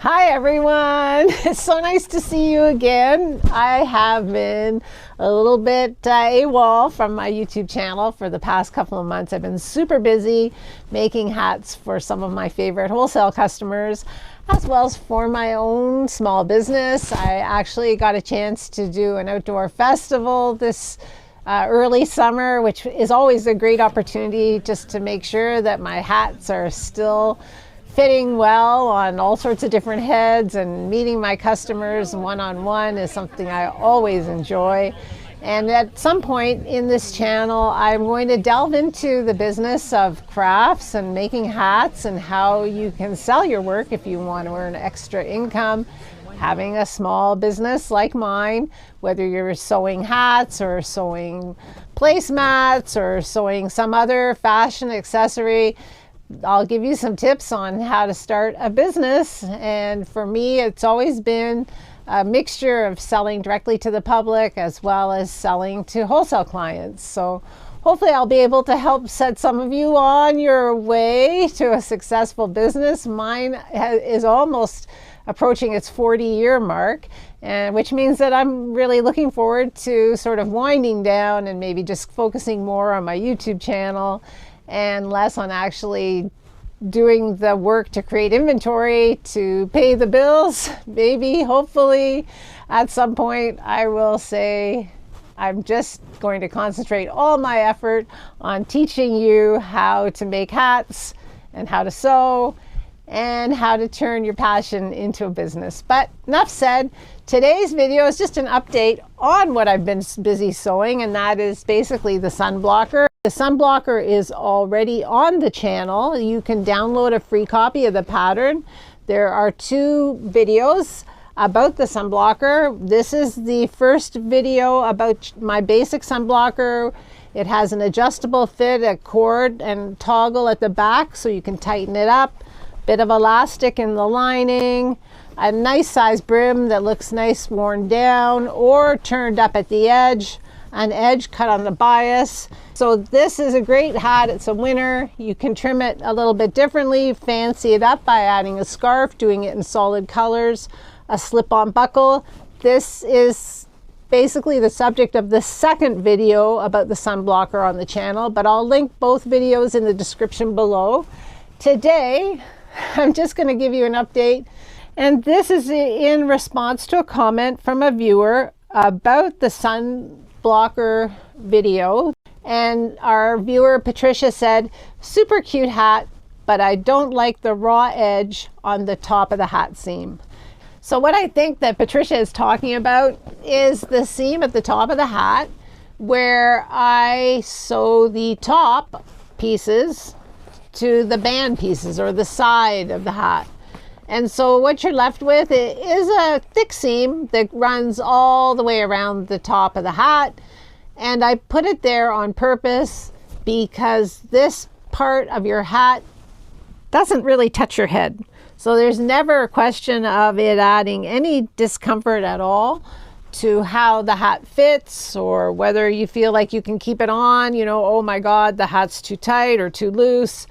Hi everyone, it's so nice to see you again. I have been a little bit AWOL from my YouTube channel for the past couple of months. I've been super busy making hats for some of my favorite wholesale customers, as well as for my own small business. I actually got a chance to do an outdoor festival this early summer, which is always a great opportunity just to make sure that my hats are still fitting well on all sorts of different heads, and meeting my customers one-on-one is something I always enjoy. And at some point in this channel, I'm going to delve into the business of crafts and making hats and how you can sell your work if you want to earn extra income. Having a small business like mine, whether you're sewing hats or sewing placemats or sewing some other fashion accessory, I'll give you some tips on how to start a business. And for me, it's always been a mixture of selling directly to the public as well as selling to wholesale clients. So hopefully I'll be able to help set some of you on your way to a successful business. Mine is almost approaching its 40-year mark, and which means that I'm really looking forward to sort of winding down and maybe just focusing more on my YouTube channel and less on actually doing the work to create inventory to pay the bills. Maybe, hopefully, at some point I will say I'm just going to concentrate all my effort on teaching you how to make hats and how to sew and how to turn your passion into a business. But enough said. Today's video is just an update on what I've been busy sewing, and that is basically the Sunblocker. The Sunblocker is already on the channel. You can download a free copy of the pattern. There are 2 videos about the Sunblocker. This is the first video about my basic Sunblocker. It has an adjustable fit, a cord and toggle at the back so you can tighten it up. Bit of elastic in the lining, a nice size brim that looks nice worn down or turned up at the edge, an edge cut on the bias. So this is a great hat. It's a winner. You can trim it a little bit differently, fancy it up by adding a scarf, doing it in solid colors, a slip-on buckle. This is basically the subject of the second video about the Sunblocker on the channel, but I'll link both videos in the description below. Today, I'm just going to give you an update, and this is in response to a comment from a viewer about the Sunblocker video. And our viewer Patricia said, "Super cute hat, but I don't like the raw edge on the top of the hat seam." So what I think that Patricia is talking about is the seam at the top of the hat where I sew the top pieces to the band pieces or the side of the hat. And so what you're left with is a thick seam that runs all the way around the top of the hat. And I put it there on purpose because this part of your hat doesn't really touch your head. So there's never a question of it adding any discomfort at all to how the hat fits, or whether you feel like you can keep it on, you know, oh my God, the hat's too tight or too loose.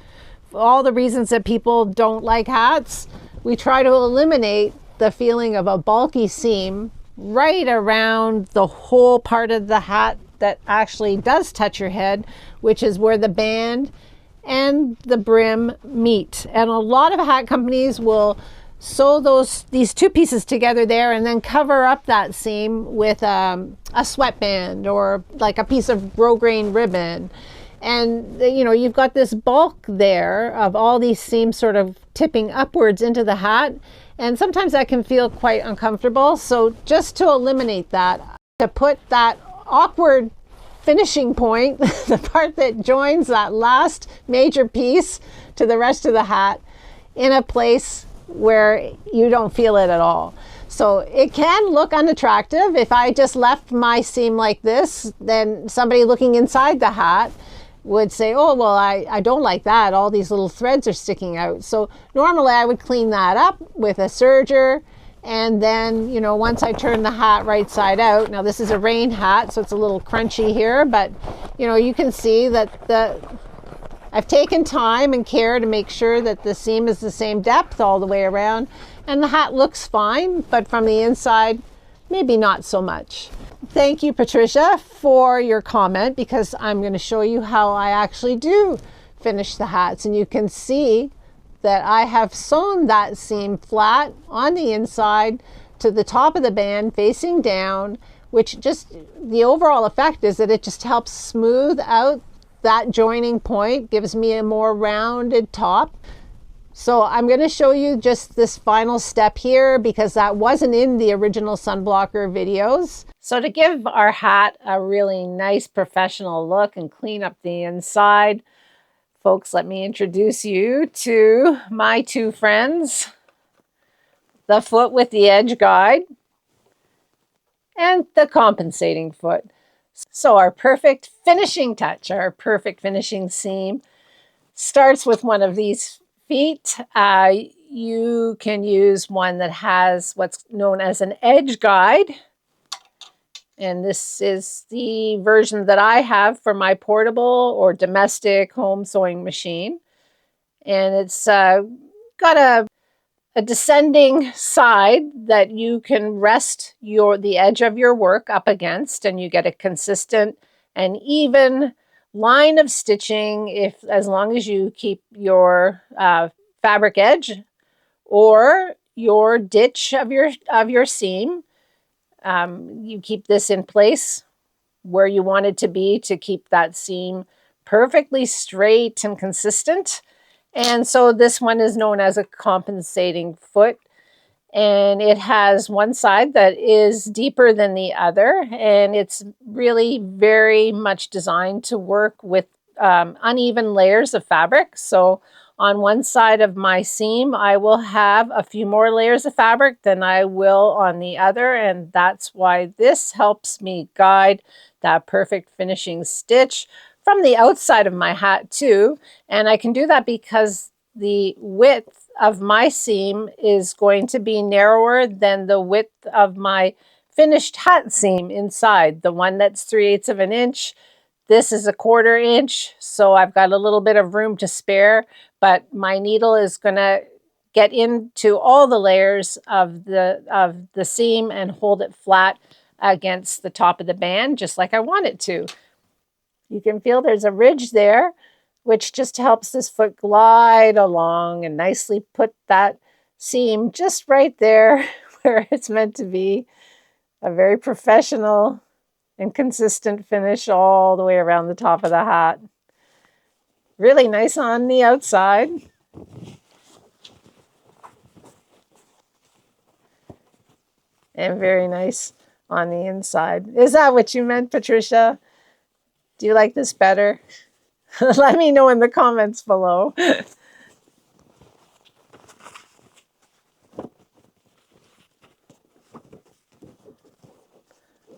All the reasons that people don't like hats, we try to eliminate the feeling of a bulky seam right around the whole part of the hat that actually does touch your head, which is where the band and the brim meet. And a lot of hat companies will sew these 2 pieces together there and then cover up that seam with a sweatband or like a piece of grosgrain ribbon. And you know, you've got this bulk there of all these seams sort of tipping upwards into the hat, and sometimes that can feel quite uncomfortable. So just to eliminate that, to put that awkward finishing point, the part that joins that last major piece to the rest of the hat, in a place where you don't feel it at all. So it can look unattractive. If I just left my seam like this, then somebody looking inside the hat would say, oh, well, I don't like that. All these little threads are sticking out. So normally I would clean that up with a serger. And then, you know, once I turn the hat right side out, now this is a rain hat, so it's a little crunchy here, but, you know, you can see that I've taken time and care to make sure that the seam is the same depth all the way around. And the hat looks fine, but from the inside, maybe not so much. Thank you, Patricia, for your comment, because I'm going to show you how I actually do finish the hats. And you can see that I have sewn that seam flat on the inside to the top of the band facing down, which just, the overall effect is that it just helps smooth out that joining point, gives me a more rounded top. So I'm going to show you just this final step here because that wasn't in the original Sunblocker videos. So to give our hat a really nice professional look and clean up the inside, folks, let me introduce you to my two friends, the foot with the edge guide and the compensating foot. So our perfect finishing touch, our perfect finishing seam starts with one of these feet. You can use one that has what's known as an edge guide. And this is the version that I have for my portable or domestic home sewing machine. And it's got a descending side that you can rest the edge of your work up against, and you get a consistent and even line of stitching as long as you keep your fabric edge or your ditch of your seam. You keep this in place where you want it to be to keep that seam perfectly straight and consistent. And so this one is known as a compensating foot, and it has one side that is deeper than the other, and it's really very much designed to work with uneven layers of fabric. So on one side of my seam, I will have a few more layers of fabric than I will on the other, and that's why this helps me guide that perfect finishing stitch from the outside of my hat too. And I can do that because the width of my seam is going to be narrower than the width of my finished hat seam inside. The one that's 3/8 of an inch, this is 1/4 inch, so I've got a little bit of room to spare, but my needle is going to get into all the layers of the seam and hold it flat against the top of the band, just like I want it to. You can feel there's a ridge there, which just helps this foot glide along and nicely put that seam just right there where it's meant to be. A very professional and consistent finish all the way around the top of the hat. Really nice on the outside. And very nice on the inside. Is that what you meant, Patricia? Do you like this better? Let me know in the comments below.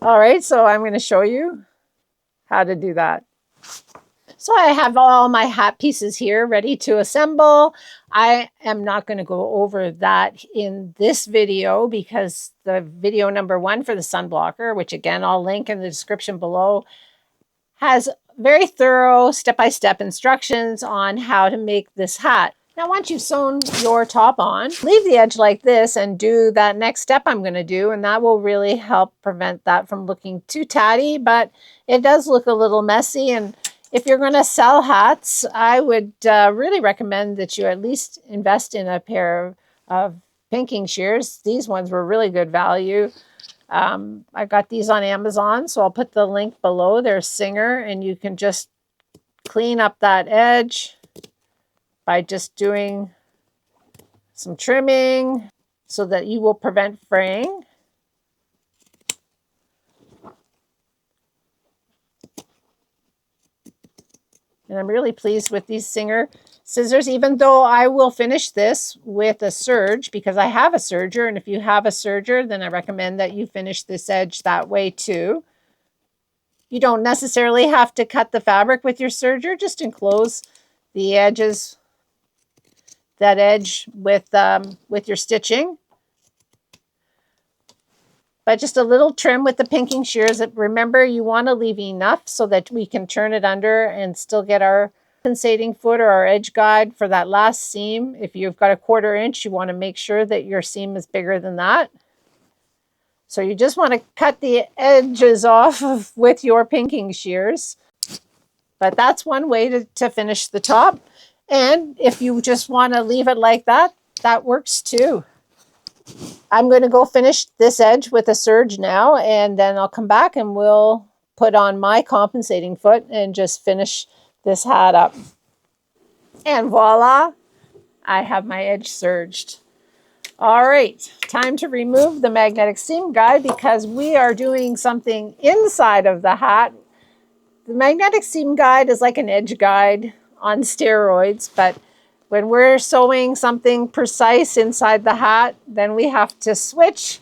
All right, so I'm going to show you how to do that. So I have all my hat pieces here ready to assemble. I am not going to go over that in this video because the video number 1 for the Sunblocker, which again I'll link in the description below, has very thorough step-by-step instructions on how to make this hat. Now, once you've sewn your top on, leave the edge like this and do that next step I'm going to do, and that will really help prevent that from looking too tatty, but it does look a little messy. And if you're going to sell hats, I would really recommend that you at least invest in a pair of pinking shears. These ones were really good value. I got these on Amazon, so I'll put the link below. They're Singer, and you can just clean up that edge by just doing some trimming so that you will prevent fraying. And I'm really pleased with these Singer scissors, even though I will finish this with a serge because I have a serger. And if you have a serger, then I recommend that you finish this edge that way too. You don't necessarily have to cut the fabric with your serger, just enclose the edges, that edge with your stitching. But just a little trim with the pinking shears. Remember, you want to leave enough so that we can turn it under and still get our compensating foot or our edge guide for that last seam. If you've got a 1/4 inch, you want to make sure that your seam is bigger than that. So you just want to cut the edges off with your pinking shears. But that's one way to finish the top. And if you just want to leave it like that, that works too. I'm going to go finish this edge with a serge now, and then I'll come back and we'll put on my compensating foot and just finish this hat up. And voila, I have my edge serged. All right, time to remove the magnetic seam guide because we are doing something inside of the hat. The magnetic seam guide is like an edge guide on steroids, but when we're sewing something precise inside the hat, then we have to switch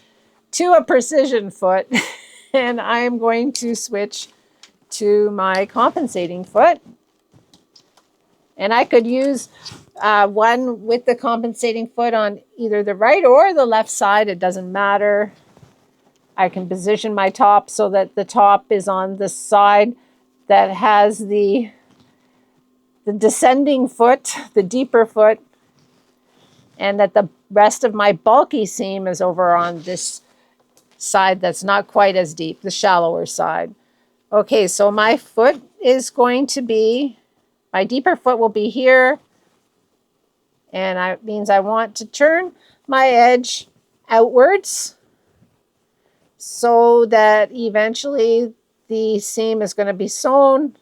to a precision foot. And I'm going to switch to my compensating foot. And I could use one with the compensating foot on either the right or the left side. It doesn't matter. I can position my top so that the top is on the side that has the descending foot, the deeper foot, and that the rest of my bulky seam is over on this side that's not quite as deep, the shallower side. Okay, so my foot is going to be, my deeper foot will be here, and that means I want to turn my edge outwards so that eventually the seam is going to be sewn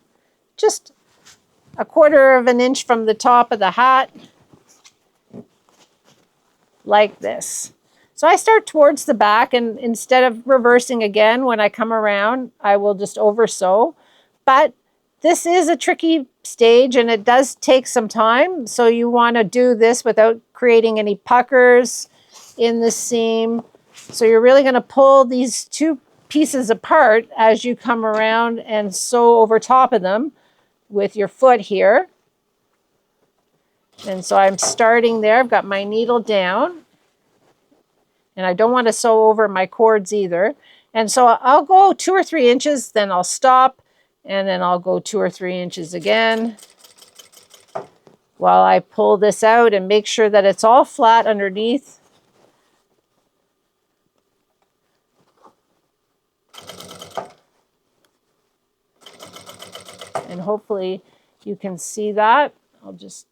just a 1/4 inch from the top of the hat, like this. So I start towards the back, and instead of reversing again when I come around, I will just over sew. But this is a tricky stage and it does take some time. So you want to do this without creating any puckers in the seam. So you're really going to pull these two pieces apart as you come around and sew over top of them with your foot here. And so I'm starting there. I've got my needle down. And I don't want to sew over my cords either. And so I'll go 2 or 3 inches, then I'll stop, and then I'll go 2 or 3 inches again while I pull this out and make sure that it's all flat underneath. And hopefully you can see that. I'll just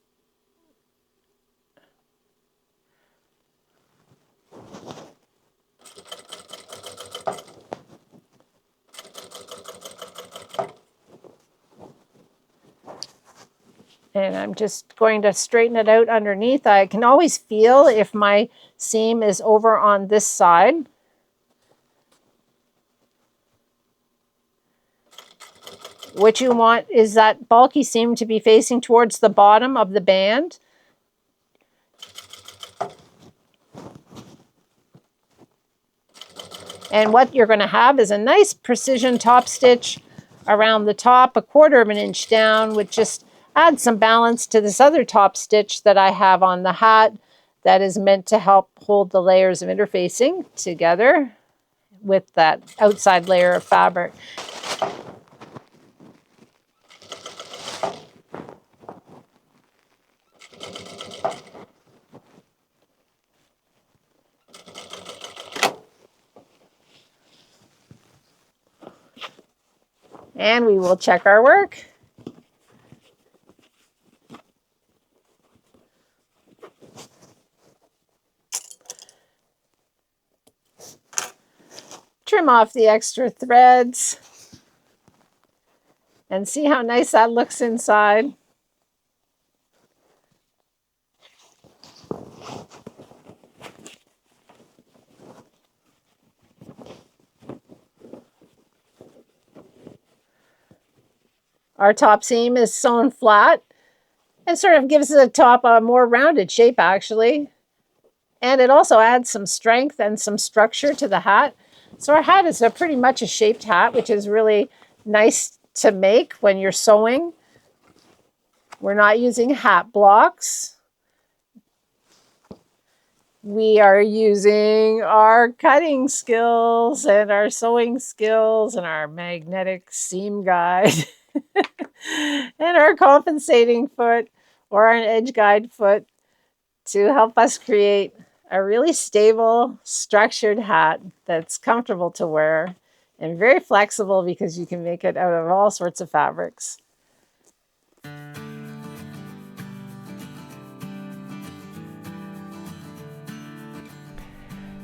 and I'm just going to straighten it out underneath. I can always feel if my seam is over on this side. What you want is that bulky seam to be facing towards the bottom of the band. And what you're going to have is a nice precision top stitch around the top, a 1/4 inch down, which just adds some balance to this other top stitch that I have on the hat that is meant to help hold the layers of interfacing together with that outside layer of fabric. And we will check our work. Trim off the extra threads and see how nice that looks inside. Our top seam is sewn flat and sort of gives the top a more rounded shape actually. And it also adds some strength and some structure to the hat. So our hat is pretty much a shaped hat, which is really nice to make when you're sewing. We're not using hat blocks. We are using our cutting skills and our sewing skills and our magnetic seam guide. and our compensating foot or an edge guide foot to help us create a really stable, structured hat that's comfortable to wear and very flexible because you can make it out of all sorts of fabrics.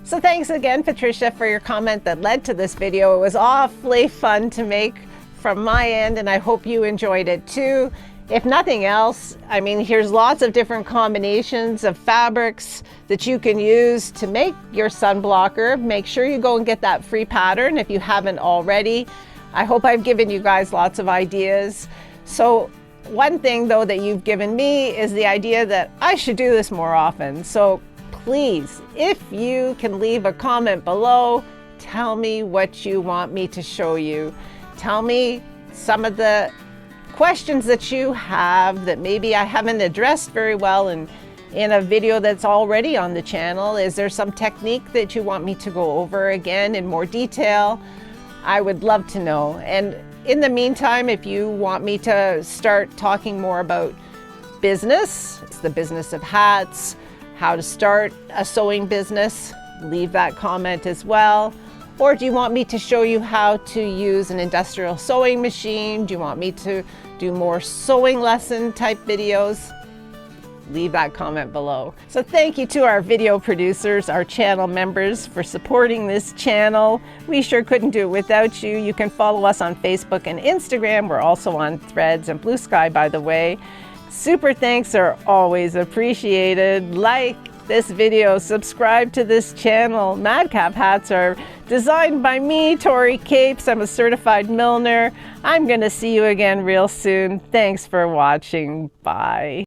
So thanks again, Patricia, for your comment that led to this video. It was awfully fun to make from my end, and I hope you enjoyed it too. If nothing else, I mean, here's lots of different combinations of fabrics that you can use to make your sunblocker. Make sure you go and get that free pattern if you haven't already. I hope I've given you guys lots of ideas. So one thing though that you've given me is the idea that I should do this more often. So please, if you can leave a comment below, tell me what you want me to show you. Tell me some of the questions that you have that maybe I haven't addressed very well in a video that's already on the channel. Is there some technique that you want me to go over again in more detail? I would love to know. And in the meantime, if you want me to start talking more about business, it's the business of hats, how to start a sewing business, leave that comment as well. Or do you want me to show you how to use an industrial sewing machine? Do you want me to do more sewing lesson type videos? Leave that comment below. So thank you to our video producers, our channel members, for supporting this channel. We sure couldn't do it without you. You can follow us on Facebook and Instagram. We're also on Threads and Blue Sky, by the way. Super thanks are always appreciated. Like this video, subscribe to this channel. Madcap hats are designed by me, Tori Capes. I'm a certified milliner. I'm gonna see you again real soon. Thanks for watching. Bye.